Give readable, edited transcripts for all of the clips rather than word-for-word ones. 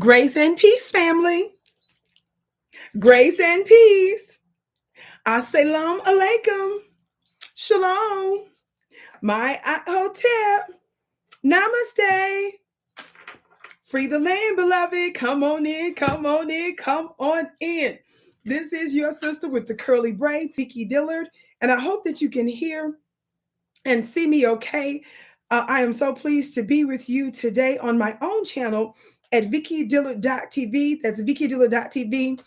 Grace and peace, family. Grace and peace. Assalamu alaikum. Shalom. My hotel. Namaste. Free the land, beloved. Come on in, come on in, come on in. This is your sister with the curly braids, Vicki Dillard, and I hope that you can hear and see me okay. I am so pleased to be with you today on my own channel at vickidillard.tv. That's vickidillard.tv.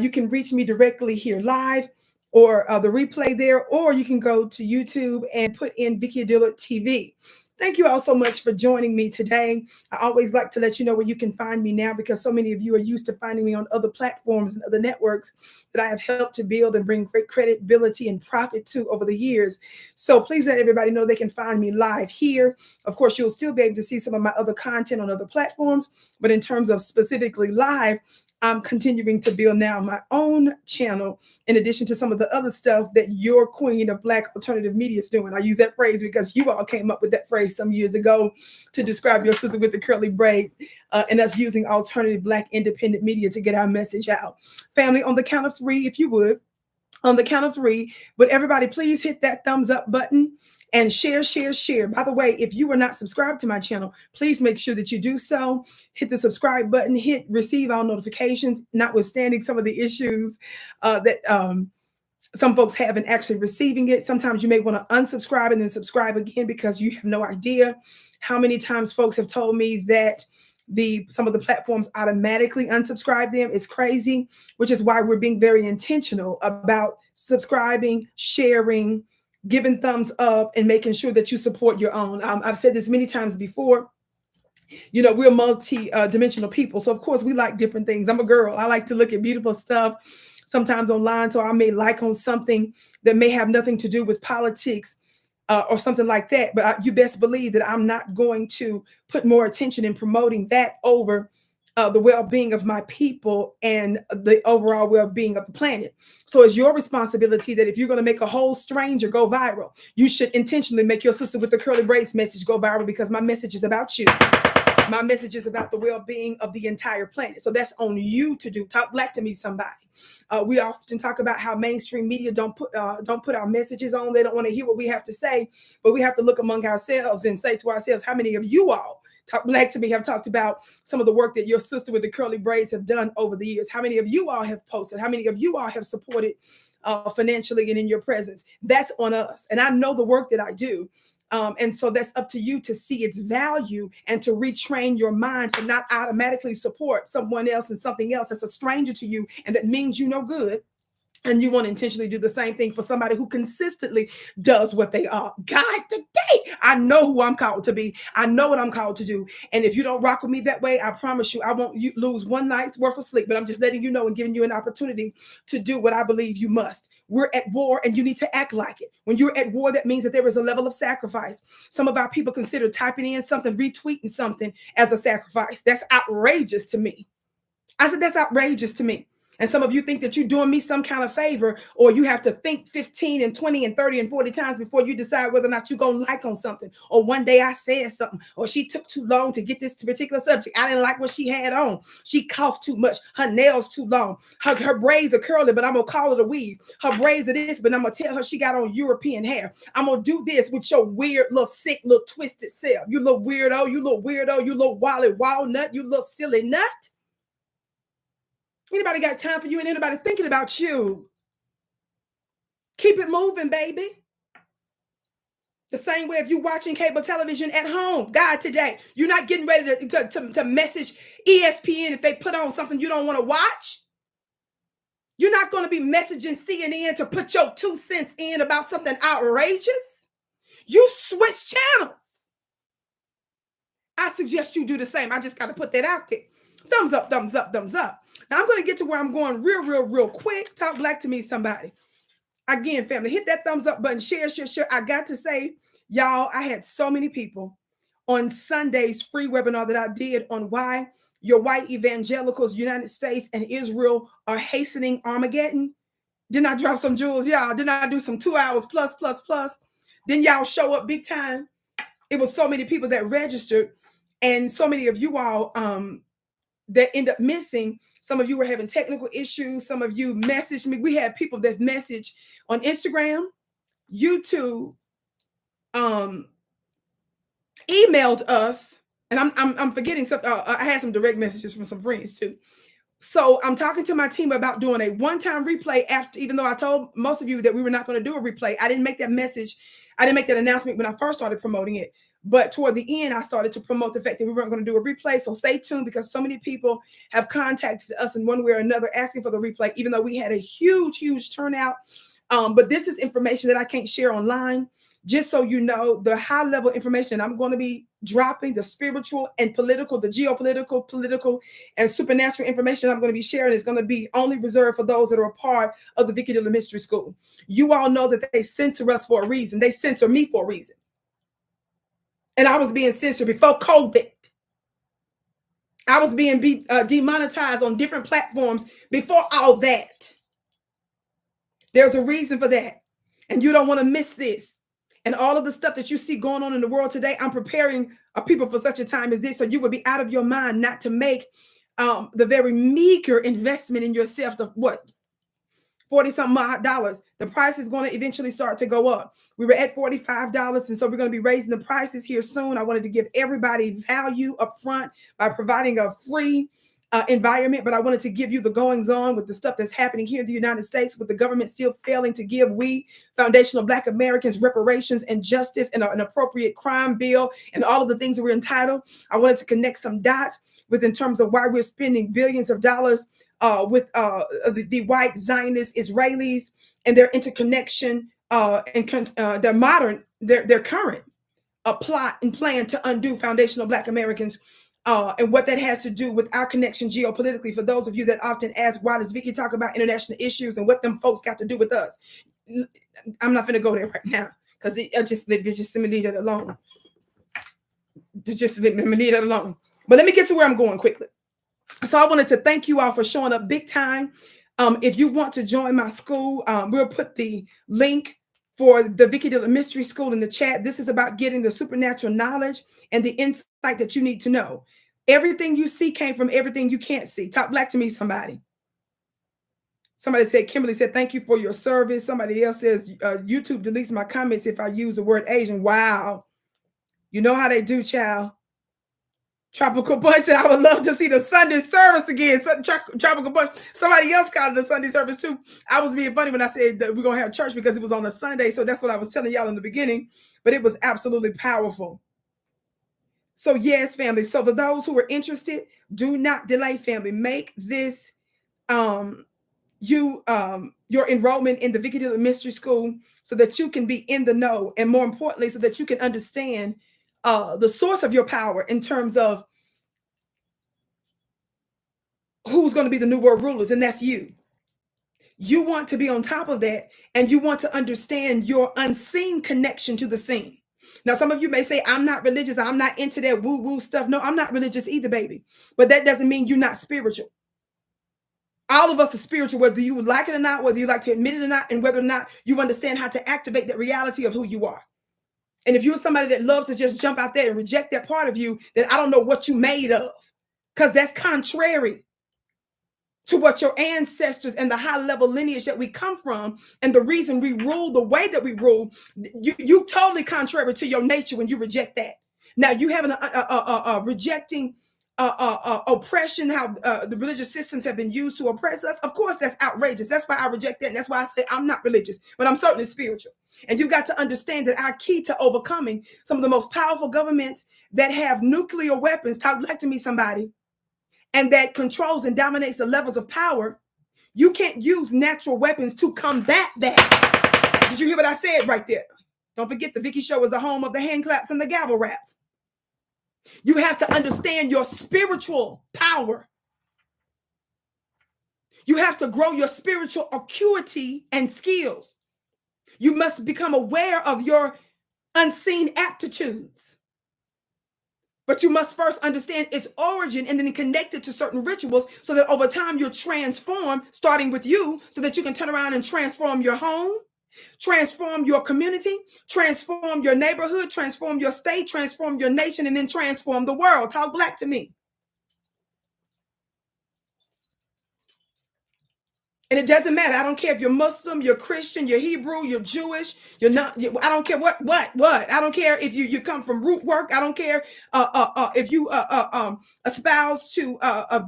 You can reach me directly here live or the replay there, or you can go to YouTube and put in Vicki Dillard TV. Thank you all so much for joining me today. I always like to let you know where you can find me now, because so many of you are used to finding me on other platforms and other networks that I have helped to build and bring great credibility and profit to over the years. So please let everybody know they can find me live here. Of course, you'll still be able to see some of my other content on other platforms, but in terms of specifically live, I'm continuing to build now my own channel, in addition to some of the other stuff that your queen of Black alternative media is doing. I use that phrase because you all came up with that phrase some years ago to describe your sister with the curly braid, and us using alternative Black independent media to get our message out. Family, on the count of three, if you would, on the count of three, would everybody please hit that thumbs up button and share, share, share. By the way, if you are not subscribed to my channel, please make sure that you do so. Hit the subscribe button, hit receive all notifications, notwithstanding some of the issues that some folks have in actually receiving it. Sometimes you may want to unsubscribe and then subscribe again, because you have no idea how many times folks have told me that some of the platforms automatically unsubscribe them. It's crazy, which is why we're being very intentional about subscribing, sharing, giving thumbs up, and making sure that you support your own. I've said this many times before. You know, we're multi-dimensional people. So of course we like different things. I'm a girl. I like to look at beautiful stuff sometimes online. So I may like on something that may have nothing to do with politics or something like that. But you best believe that I'm not going to put more attention in promoting that over the well-being of my people and the overall well-being of the planet. So it's your responsibility that if you're going to make a whole stranger go viral, you should intentionally make your sister with the curly braids message go viral, because my message is about you. My message is about the well-being of the entire planet. So that's on you to do. Talk black to me, somebody. We often talk about how mainstream media don't put our messages on. They don't want to hear what we have to say, but we have to look among ourselves and say to ourselves, how many of you all, Talk Black to Me, have talked about some of the work that your sister with the curly braids have done over the years? How many of you all have posted? How many of you all have supported financially and in your presence? That's on us. And I know the work that I do. And so that's up to you to see its value and to retrain your mind to not automatically support someone else and something else that's a stranger to you and that means you no good. And you want to intentionally do the same thing for somebody who consistently does what they are. God, today, I know who I'm called to be. I know what I'm called to do. And if you don't rock with me that way, I promise you, I won't lose one night's worth of sleep. But I'm just letting you know and giving you an opportunity to do what I believe you must. We're at war and you need to act like it. When you're at war, that means that there is a level of sacrifice. Some of our people consider typing in something, retweeting something as a sacrifice. That's outrageous to me. I said, that's outrageous to me. And some of you think that you're doing me some kind of favor, or you have to think 15 and 20 and 30 and 40 times before you decide whether or not you're going to like on something. Or one day I said something, or she took too long to get this particular subject. I didn't like what she had on. She coughed too much. Her nails too long. Her braids are curly, but I'm going to call it a weave. Her braids are this, but I'm going to tell her she got on European hair. I'm going to do this with your weird little sick little twisted self. You little weirdo, you little weirdo, you little wily walnut, you little silly nut. Anybody got time for you and anybody thinking about you? Keep it moving, baby. The same way if you're watching cable television at home, God, today, you're not getting ready to message ESPN if they put on something you don't want to watch. You're not going to be messaging CNN to put your 2 cents in about something outrageous. You switch channels. I suggest you do the same. I just got to put that out there. Thumbs up, thumbs up, thumbs up. Now I'm going to get to where I'm going real quick. Talk black to me, somebody. Again, family, hit that thumbs up button. Share, share, share. I got to say, y'all, I had so many people on Sunday's free webinar that I did on why your white evangelicals, United States and Israel are hastening Armageddon. Didn't I drop some jewels, y'all? Didn't I do some 2 hours plus? Then y'all show up big time. It was so many people that registered, and so many of you all that end up missing. Some of you were having technical issues. Some of you messaged me. We had people that message on Instagram, YouTube, emailed us, and I'm forgetting something. I had some direct messages from some friends too. So I'm talking to my team about doing a one-time replay after, even though I told most of you that we were not going to do a replay. I didn't make that message. I didn't make that announcement when I first started promoting it. But toward the end, I started to promote the fact that we weren't going to do a replay. So stay tuned, because so many people have contacted us in one way or another asking for the replay, even though we had a huge, huge turnout. But this is information that I can't share online. Just so you know, the high level information I'm going to be dropping, the spiritual and political, the geopolitical, political, and supernatural information I'm going to be sharing is going to be only reserved for those that are a part of the Vicki Dillard Mystery School. You all know that they censor us for a reason. They censor me for a reason. And I was being censored before COVID. I was being demonetized on different platforms before all that. There's a reason for that. And you don't want to miss this. And all of the stuff that you see going on in the world today, I'm preparing people for such a time as this, so you would be out of your mind not to make the very meager investment in yourself of what? $40-something. The price is going to eventually start to go up. We were at $45, and so we're going to be raising the prices here soon. I wanted to give everybody value up front by providing a free environment, but I wanted to give you the goings on with the stuff that's happening here in the United States, with the government still failing to give we foundational Black Americans reparations and justice and an appropriate crime bill and all of the things that we're entitled. I wanted to connect some dots with in terms of why we're spending billions of dollars with the white Zionist Israelis and their interconnection and their modern, their current plot and plan to undo foundational Black Americans. And what that has to do with our connection geopolitically. For those of you that often ask, why does Vicki talk about international issues and what them folks got to do with us? I'm not going to go there right now, because just let me leave that alone. Just let me leave that alone. But let me get to where I'm going quickly. So I wanted to thank you all for showing up big time. If you want to join my school, we'll put the link for the Vicki Dillard Mystery School in the chat. This is about getting the supernatural knowledge and the insight that you need to know. Everything you see came from everything you can't see. Talk black to me, somebody. Somebody said, Kimberly said, thank you for your service. Somebody else says, YouTube deletes my comments if I use the word Asian. Wow. You know how they do, child. Tropical Bunch said, I would love to see the Sunday service again. Tropical Bunch. Somebody else called it the Sunday service too. I was being funny when I said that we're going to have church because it was on a Sunday. So that's what I was telling y'all in the beginning. But it was absolutely powerful. So yes, family. So for those who are interested, do not delay, family. Make this your enrollment in the Vicki Dillard Mystery School so that you can be in the know, and more importantly, so that you can understand the source of your power in terms of who's going to be the new world rulers, and that's you. You want to be on top of that, and you want to understand your unseen connection to the seen. Now, some of you may say, I'm not religious. I'm not into that woo-woo stuff. No, I'm not religious either, baby. But that doesn't mean you're not spiritual. All of us are spiritual, whether you like it or not, whether you like to admit it or not, and whether or not you understand how to activate that reality of who you are. And if you're somebody that loves to just jump out there and reject that part of you, then I don't know what you made of, because that's contrary to what your ancestors and the high level lineage that we come from, and the reason we rule the way that we rule. You totally contrary to your nature when you reject that. Now you have rejecting oppression, how the religious systems have been used to oppress us. Of course, that's outrageous. That's why I reject that. And that's why I say I'm not religious, but I'm certainly spiritual. And you've got to understand that our key to overcoming some of the most powerful governments that have nuclear weapons, talk back to me, somebody, and that controls and dominates the levels of power, you can't use natural weapons to combat that. Did you hear what I said right there? Don't forget, the Vicki Show is the home of the hand claps and the gavel raps. You have to understand your spiritual power. You have to grow your spiritual acuity and skills. You must become aware of your unseen aptitudes. But you must first understand its origin and then connect it to certain rituals so that over time you're transformed, starting with you, so that you can turn around and transform your home, transform your community, transform your neighborhood, transform your state, transform your nation, and then transform the world. Talk black to me. And it doesn't matter. I don't care if you're Muslim, you're Christian, you're Hebrew, you're Jewish, you're not. I don't care what. I don't care if you come from root work. I don't care if you espouse to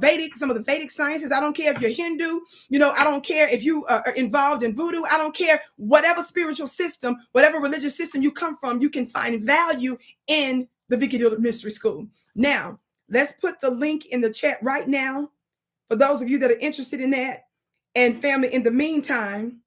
Vedic, some of the Vedic sciences. I don't care if you're Hindu. I don't care if you are involved in voodoo. I don't care whatever spiritual system, whatever religious system you come from. You can find value in the Vicki Dillard Mystery School. Now, let's put the link in the chat right now for those of you that are interested in that. And family, in the meantime,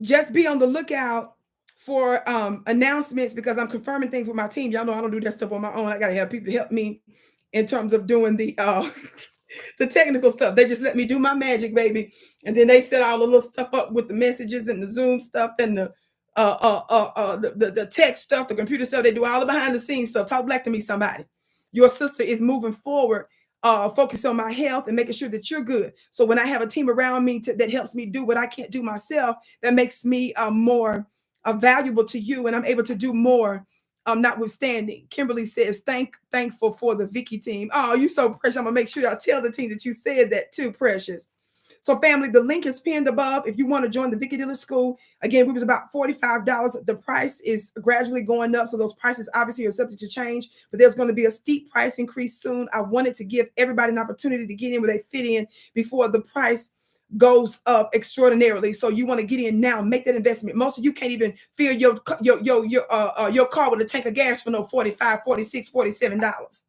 just be on the lookout for announcements, because I'm confirming things with my team. Y'all know I don't do that stuff on my own. I got to have people to help me in terms of doing the the technical stuff. They just let me do my magic, baby. And then they set all the little stuff up with the messages and the Zoom stuff and the tech stuff, the computer stuff. They do all the behind the scenes stuff. Talk black to me, somebody. Your sister is moving forward, focus on my health and making sure that you're good. So when I have a team around me that helps me do what I can't do myself, that makes me more valuable to you, and I'm able to do more. Notwithstanding, Kimberly says, thankful for the Vicki team. Oh, you so precious. I'm gonna make sure I tell the team that you said that too, precious. So family, the link is pinned above if you want to join the Vicki Dillard School. Again, it was about $45. The price is gradually going up, so those prices obviously are subject to change, but there's going to be a steep price increase soon. I wanted to give everybody an opportunity to get in where they fit in before the price goes up extraordinarily. So you want to get in now, make that investment. Most of you can't even fill your car with a tank of gas for no $45, $46, $47.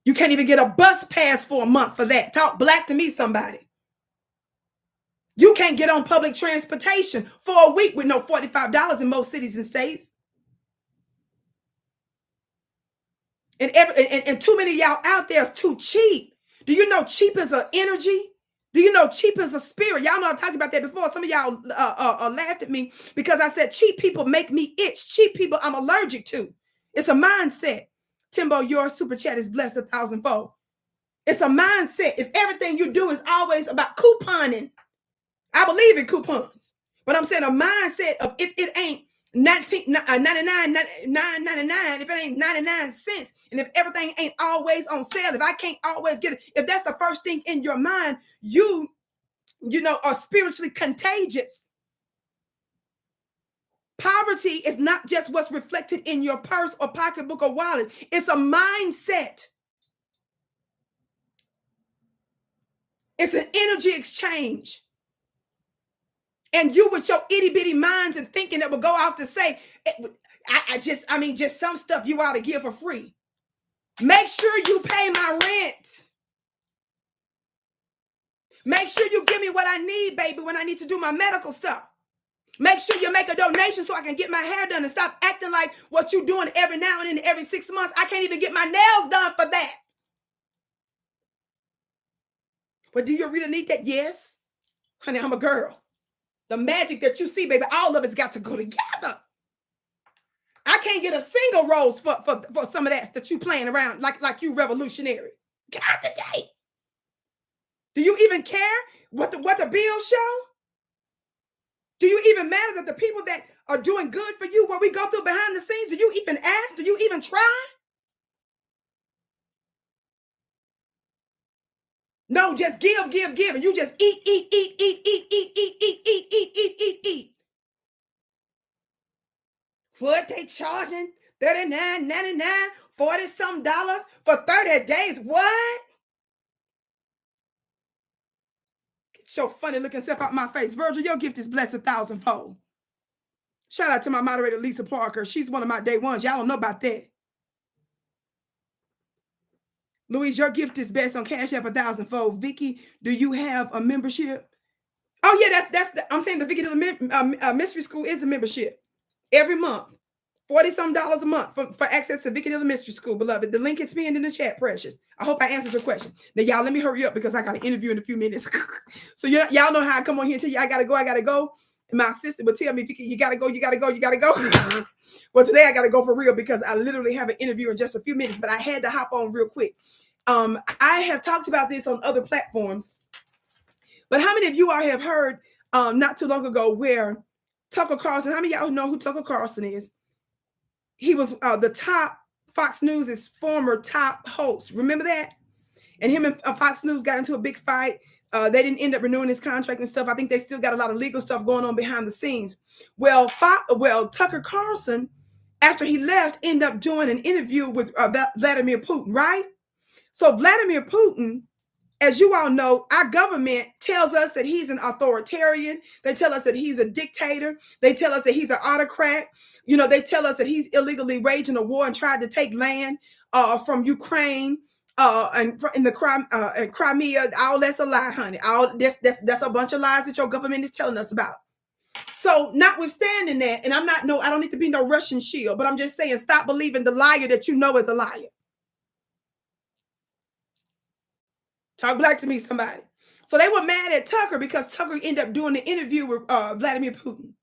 You can't even get a bus pass for a month for that. Talk black to me, somebody. You can't get on public transportation for a week with no $45 in most cities and states. And too many of y'all out there is too cheap. Do you know cheap is an energy? Do you know cheap is a spirit? Y'all know I've talked about that before. Some of y'all laughed at me because I said cheap people make me itch. Cheap people I'm allergic to. It's a mindset. Timbo, your super chat is blessed 1,000-fold. It's a mindset. If everything you do is always about couponing, I believe in coupons. But I'm saying a mindset of if it ain't 99.99, if it ain't 99 cents, and if everything ain't always on sale, if I can't always get it, if that's the first thing in your mind, you are spiritually contagious. Poverty is not just what's reflected in your purse or pocketbook or wallet. It's a mindset. It's an energy exchange. And you with your itty bitty minds and thinking that will go out to say, just some stuff you ought to give for free. Make sure you pay my rent. Make sure you give me what I need, baby, when I need to do my medical stuff. Make sure you make a donation so I can get my hair done, and stop acting like what you're doing every now and then, every 6 months. I can't even get my nails done for that. But do you really need that? Yes. Honey, I'm a girl. The magic that you see, baby, all of it's got to go together. I can't get a single rose for some of that you playing around like you revolutionary. God today. Do you even care what the bills show? Do you even matter that the people that are doing good for you, what we go through behind the scenes, do you even ask? Do you even try? No, just give, and you just eat. What they charging? $39.99, $40-some for 30 days. What? Get your funny looking stuff out my face. Virgil, your gift is blessed 1,000-fold. Shout out to my moderator, Lisa Parker. She's one of my day ones. Y'all don't know about that. Louise, your gift is best on Cash App 1,000-fold. Vicki, do you have a membership? Oh yeah, I'm saying the Vicki Dillard Mystery School is a membership every month. $40-some a month for access to Vicki Dillard Mystery School, beloved. The link is pinned in the chat, precious. I hope I answered your question. Now, y'all, let me hurry up because I got an interview in a few minutes. So y'all know how I come on here and tell you I gotta go. And my assistant would tell me, Vicki, you gotta go. Well, today I gotta go for real because I literally have an interview in just a few minutes, but I had to hop on real quick. I have talked about this on other platforms, but how many of you have heard not too long ago where Tucker Carlson. How many of y'all know who Tucker Carlson is? He was the top Fox News' former top host. Remember that? And him and Fox News got into a big fight. They didn't end up renewing his contract and stuff. I think they still got a lot of legal stuff going on behind the scenes. Well, Tucker Carlson, after he left, ended up doing an interview with Vladimir Putin, right? So Vladimir Putin, as you all know, our government tells us that he's an authoritarian. They tell us that he's a dictator. They tell us that he's an autocrat. You know, they tell us that he's illegally waging a war and tried to take land from Ukraine and in the Crimea. All that's a lie, honey. All that's a bunch of lies that your government is telling us about. So notwithstanding that, and I don't need to be no Russian shield, but I'm just saying, stop believing the liar that you know is a liar. Talk black to me, somebody. So they were mad at Tucker because Tucker ended up doing the interview with Vladimir Putin.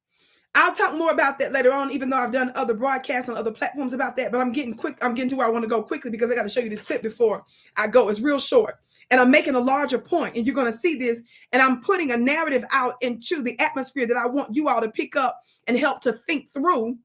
I'll talk more about that later on, even though I've done other broadcasts on other platforms about that. But I'm getting to where I want to go quickly because I got to show you this clip before I go. It's real short. And I'm making a larger point, and you're going to see this. And I'm putting a narrative out into the atmosphere that I want you all to pick up and help to think through,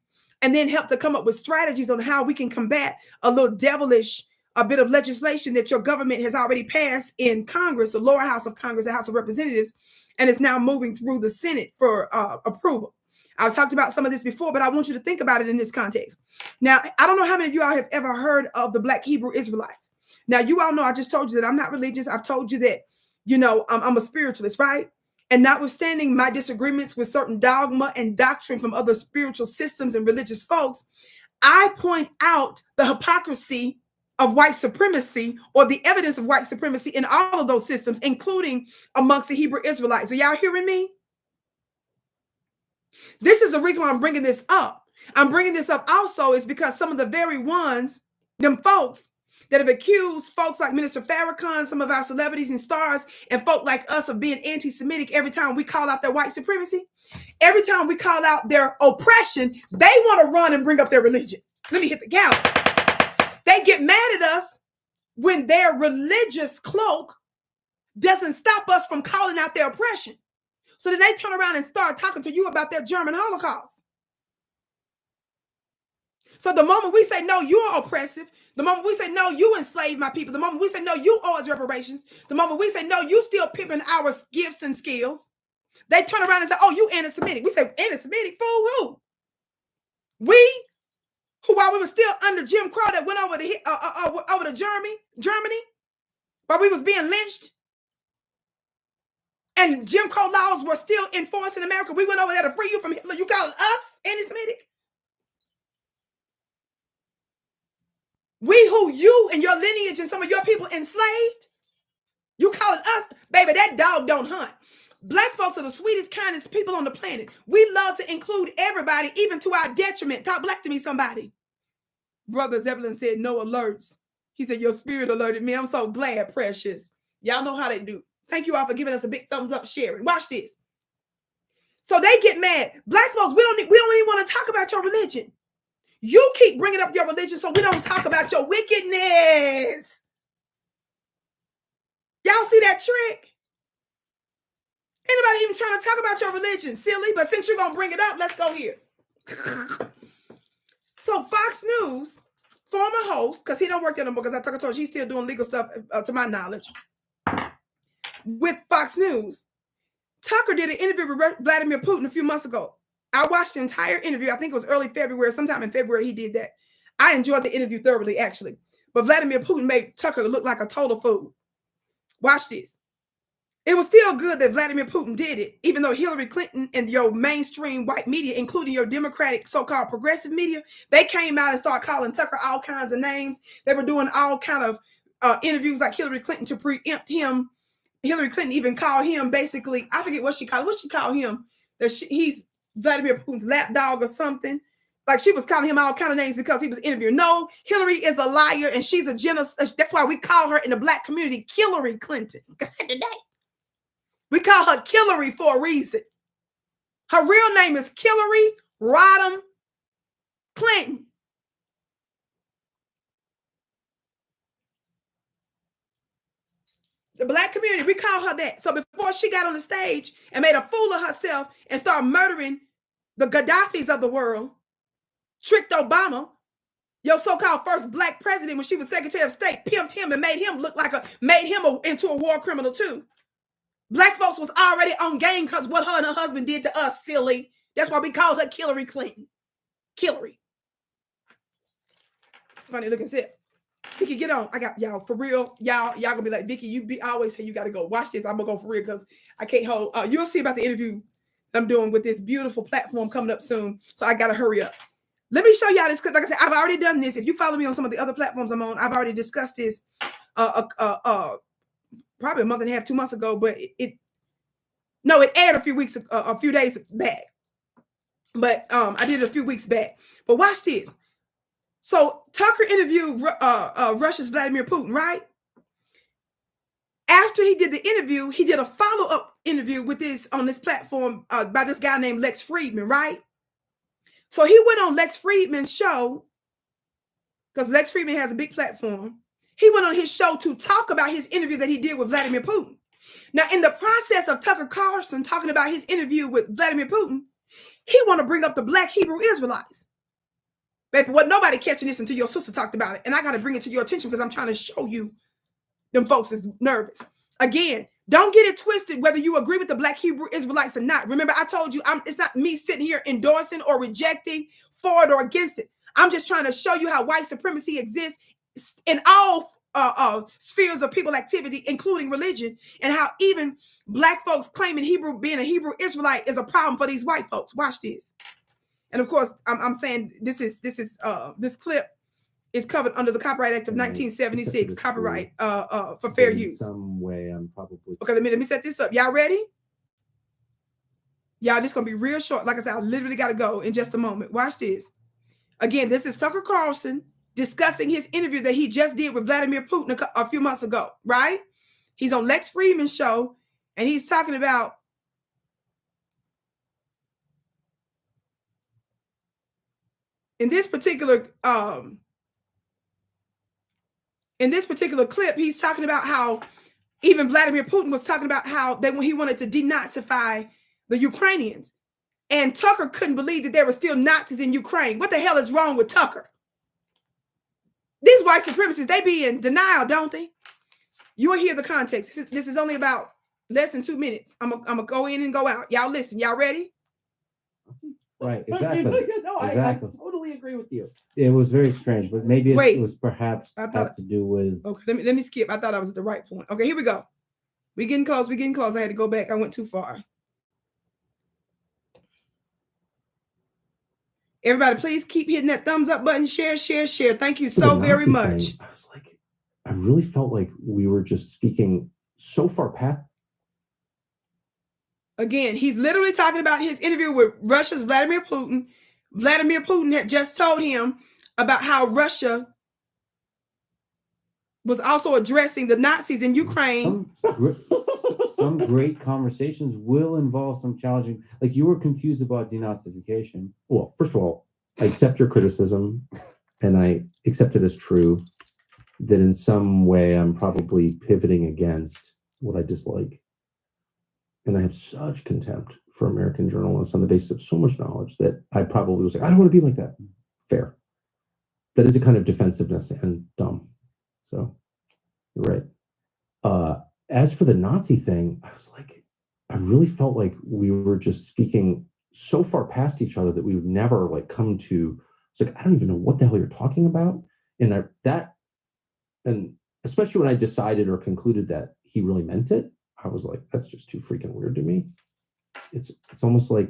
and then help to come up with strategies on how we can combat a little devilish bit of legislation that your government has already passed in Congress, the lower house of Congress, the House of Representatives, and it's now moving through the Senate for approval. I've talked about some of this before, but I want you to think about it in this context. Now, I don't know how many of you all have ever heard of the Black Hebrew Israelites. Now, you all know I just told you that I'm not religious. I've told you that, you know, I'm a spiritualist, right? And notwithstanding my disagreements with certain dogma and doctrine from other spiritual systems and religious folks, I point out the hypocrisy of white supremacy, or the evidence of white supremacy in all of those systems, including amongst the Hebrew Israelites. Are y'all hearing me? This is the reason why I'm bringing this up. I'm bringing this up also is because some of the very ones, them folks that have accused folks like Minister Farrakhan, some of our celebrities and stars, and folk like us of being anti-Semitic every time we call out their white supremacy, every time we call out their oppression, they want to run and bring up their religion. Let me hit the gavel. They get mad at us when their religious cloak doesn't stop us from calling out their oppression. So then they turn around and start talking to you about their German Holocaust. So the moment we say, no, you are oppressive, the moment we say, no, you enslaved my people, the moment we say, no, you owe us reparations, the moment we say, no, you still pimping our gifts and skills, they turn around and say, oh, you anti-Semitic. We say, anti-Semitic? Fool who? We, who while we were still under Jim Crow that went over to Germany, while we was being lynched, and Jim Crow laws were still enforced in America, we went over there to free you from Hitler. You calling us anti-Semitic? We who you and your lineage and some of your people enslaved? You calling us? Baby, that dog don't hunt. Black folks are the sweetest, kindest people on the planet. We love to include everybody, even to our detriment. Talk black to me, somebody. Brother Zebulon said, no alerts. He said, your spirit alerted me. I'm so glad, precious. Y'all know how they do. Thank you all for giving us a big thumbs up, sharing. Watch this. So they get mad. Black folks, we don't even want to talk about your religion. You keep bringing up your religion so we don't talk about your wickedness. Y'all see that trick? Anybody even trying to talk about your religion? Silly, but since you're going to bring it up, let's go here. So Fox News, former host, because he don't work there no more, because I told you he's still doing legal stuff to my knowledge, with Fox News. Tucker did an interview with Vladimir Putin a few months ago. I watched the entire interview. I think it was early February. Sometime in February, he did that. I enjoyed the interview thoroughly, actually. But Vladimir Putin made Tucker look like a total fool. Watch this. It was still good that Vladimir Putin did it, even though Hillary Clinton and your mainstream white media, including your Democratic so-called progressive media, they came out and started calling Tucker all kinds of names. They were doing all kind of interviews like Hillary Clinton to preempt him. Hillary Clinton even called him basically, I forget what she called him, that he's Vladimir Putin's lapdog or something. Like she was calling him all kind of names because he was interviewing. No, Hillary is a liar and she's a genocide. That's why we call her in the black community Hillary Clinton. We call her Hillary for a reason. Her real name is Hillary Rodham Clinton. The black community, we call her that. So before she got on the stage and made a fool of herself and started murdering the Gaddafis of the world, tricked Obama, your so-called first black president when she was Secretary of State, pimped him and made him look like into a war criminal too. Black folks was already on game because what her and her husband did to us, silly. That's why we called her Hillary Clinton. Hillary. Funny looking set. Vicki, get on. I got y'all for real. Y'all gonna be like, Vicki, always say you gotta go. Watch this. I'm gonna go for real because I can't hold. You'll see about the interview I'm doing with this beautiful platform coming up soon. So I gotta hurry up. Let me show y'all this clip. Like I said, I've already done this. If you follow me on some of the other platforms I'm on, I've already discussed this probably a month and a half, 2 months ago, but it aired a few days back. But I did it a few weeks back. But watch this. So Tucker interviewed Russia's Vladimir Putin, right? After he did the interview, he did a follow-up interview with this on this platform by this guy named Lex Friedman, right? So he went on Lex Friedman's show because Lex Friedman has a big platform. He went on his show to talk about his interview that he did with Vladimir Putin. Now, in the process of Tucker Carlson talking about his interview with Vladimir Putin, he want to bring up the Black Hebrew Israelites. Baby, what nobody catching this until your sister talked about it. And I got to bring it to your attention because I'm trying to show you them folks is nervous. Again, don't get it twisted whether you agree with the Black Hebrew Israelites or not. Remember, I told you it's not me sitting here endorsing or rejecting, for it or against it. I'm just trying to show you how white supremacy exists in all spheres of people activity, including religion, and how even Black folks claiming being a Hebrew Israelite is a problem for these white folks. Watch this. And of course, I'm saying this clip is covered under the Copyright Act of 1976, copyright for fair use. Some way I'm probably okay. Let me set this up. Y'all ready? Y'all, this gonna be real short. Like I said, I literally gotta go in just a moment. Watch this. Again, this is Tucker Carlson discussing his interview that he just did with Vladimir Putin a few months ago, right? He's on Lex Friedman's show, and he's talking about in this particular clip, he's talking about how even Vladimir Putin was talking about how when he wanted to denazify the Ukrainians, and Tucker couldn't believe that there were still Nazis in Ukraine. What the hell is wrong with Tucker? These white supremacists, they be in denial, don't they? You will hear the context. This is only about less than 2 minutes. I'm gonna go in and go out. Y'all listen. Y'all ready? Right, exactly. No, exactly. I totally agree with you. It was very strange, but maybe it was perhaps had to do with. Okay, let me skip. I thought I was at the right point. Okay, here we go. We getting close. I had to go back. I went too far. Everybody, please keep hitting that thumbs up button. Share. Thank you so very much. I was like, I really felt like we were just speaking so far past. Again, he's literally talking about his interview with Russia's Vladimir Putin. Vladimir Putin had just told him about how Russia was also addressing the Nazis in Ukraine. Some great conversations will involve some challenging, like you were confused about denazification. Well, first of all, I accept your criticism and I accept it as true that in some way I'm probably pivoting against what I dislike. And I have such contempt for American journalists on the basis of so much knowledge that I probably was like, I don't want to be like that. Fair. That is a kind of defensiveness and dumb. So you're right. As for the Nazi thing, I was like, I really felt like we were just speaking so far past each other that we would never like come to. It's like, I don't even know what the hell you're talking about. And and especially when I decided or concluded that he really meant it, I was like, that's just too freaking weird to me. It's almost like.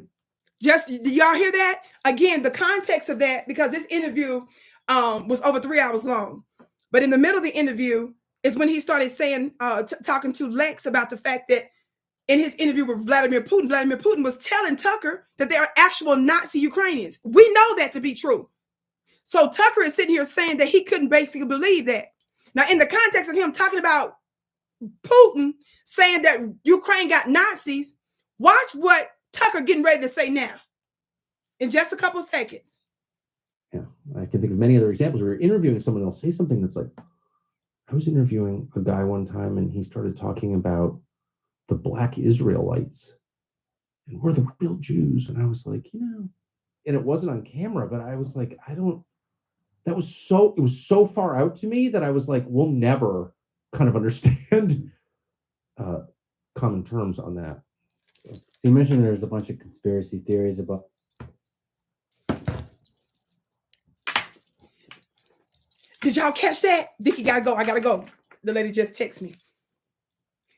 Just, do y'all hear that? Again, the context of that, because this interview was over 3 hours long. But in the middle of the interview is when he started saying, talking to Lex about the fact that in his interview with Vladimir Putin was telling Tucker that there are actual Nazi Ukrainians. We know that to be true. So Tucker is sitting here saying that he couldn't basically believe that. Now, in the context of him talking about Putin saying that Ukraine got Nazis, watch what Tucker getting ready to say now in just a couple of seconds. Yeah, I can think of many other examples where you're interviewing someone else, say something that's like, I was interviewing a guy one time and he started talking about the Black Israelites. and we're the real Jews. And I was like, and it wasn't on camera, but I was like, it was so far out to me that I was like, we'll never kind of understand common terms on that. So, you mentioned there's a bunch of conspiracy theories about. Did y'all catch that? Vicki gotta go. I gotta go. The lady just texted me.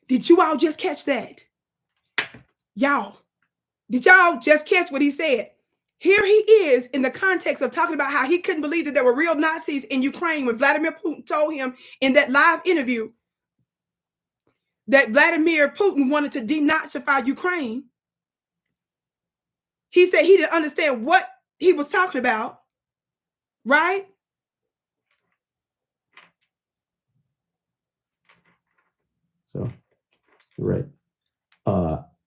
Did you all just catch that? Y'all, did y'all just catch what he said? Here he is in the context of talking about how he couldn't believe that there were real Nazis in Ukraine when Vladimir Putin told him in that live interview that Vladimir Putin wanted to denazify Ukraine. He said he didn't understand what he was talking about, right? So, you're right.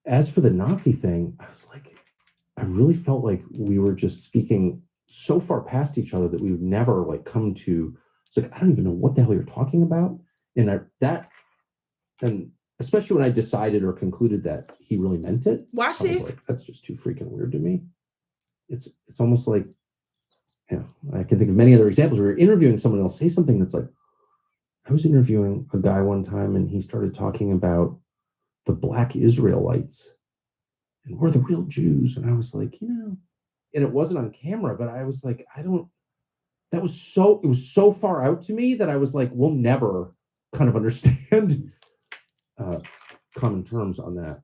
As for the Nazi thing, I was like, I really felt like we were just speaking so far past each other that we would never like come to. It's like, I don't even know what the hell you're talking about. And and especially when I decided or concluded that he really meant it. Watch this. Like, that's just too freaking weird to me. It's almost like, I can think of many other examples where you're interviewing someone else, say something that's like, I was interviewing a guy one time and he started talking about the Black Israelites and we're the real Jews. And I was like, and it wasn't on camera, but I was like, it was so far out to me that I was like, we'll never kind of understand common terms on that.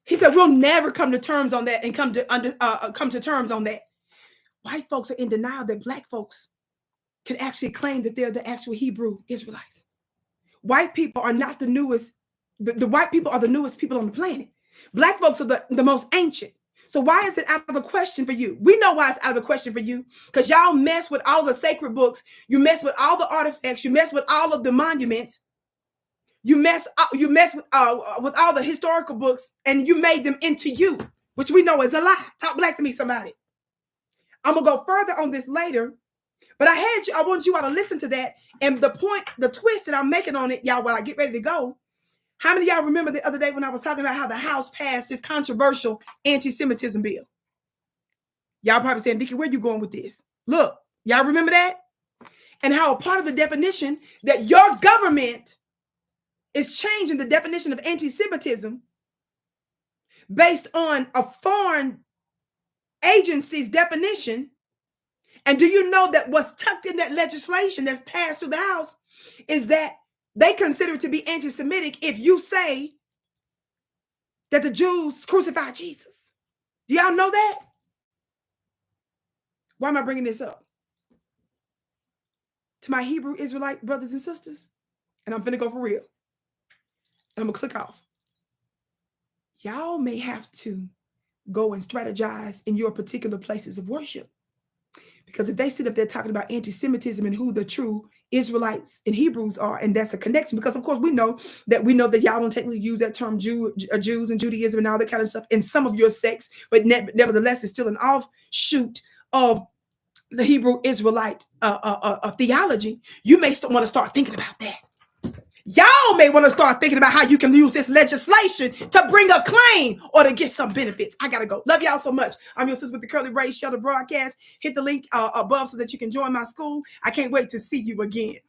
He said, we'll never come to terms on that and come to terms on that. White folks are in denial that Black folks can actually claim that they're the actual Hebrew Israelites. White people are not the newest. The white people are the newest people on the planet. Black folks are the most ancient. So why is it out of the question for you? We know why it's out of the question for you, because y'all mess with all the sacred books. You mess with all the artifacts. You mess with all of the monuments. You mess with all the historical books, and you made them into you, which we know is a lie. Talk black to me, somebody. I'm gonna go further on this later, but I want you all to listen to that. And the twist that I'm making on it, y'all, while I get ready to go. How many of y'all remember the other day when I was talking about how the House passed this controversial anti-Semitism bill? Y'all probably saying, Vicki, where you going with this? Look, y'all remember that? And how a part of the definition that your government is changing the definition of anti-Semitism based on a foreign agency's definition. And do you know that what's tucked in that legislation that's passed through the House is that they consider it to be anti-Semitic if you say that the Jews crucified Jesus. Do y'all know that? Why am I bringing this up? To my Hebrew Israelite brothers and sisters, and I'm finna go for real. And I'm gonna click off. Y'all may have to go and strategize in your particular places of worship. Because if they sit up there talking about anti-Semitism and who the true Israelites and Hebrews are, and that's a connection, because of course we know that y'all don't technically use that term Jews and Judaism and all that kind of stuff in some of your sects, but nevertheless it's still an offshoot of the Hebrew Israelite theology. You may want to start thinking about that. Y'all may want to start thinking about how you can use this legislation to bring a claim or to get some benefits. I gotta go. Love y'all so much. I'm your sister with the curly braids, share the broadcast. Hit the link above so that you can join my school. I can't wait to see you again.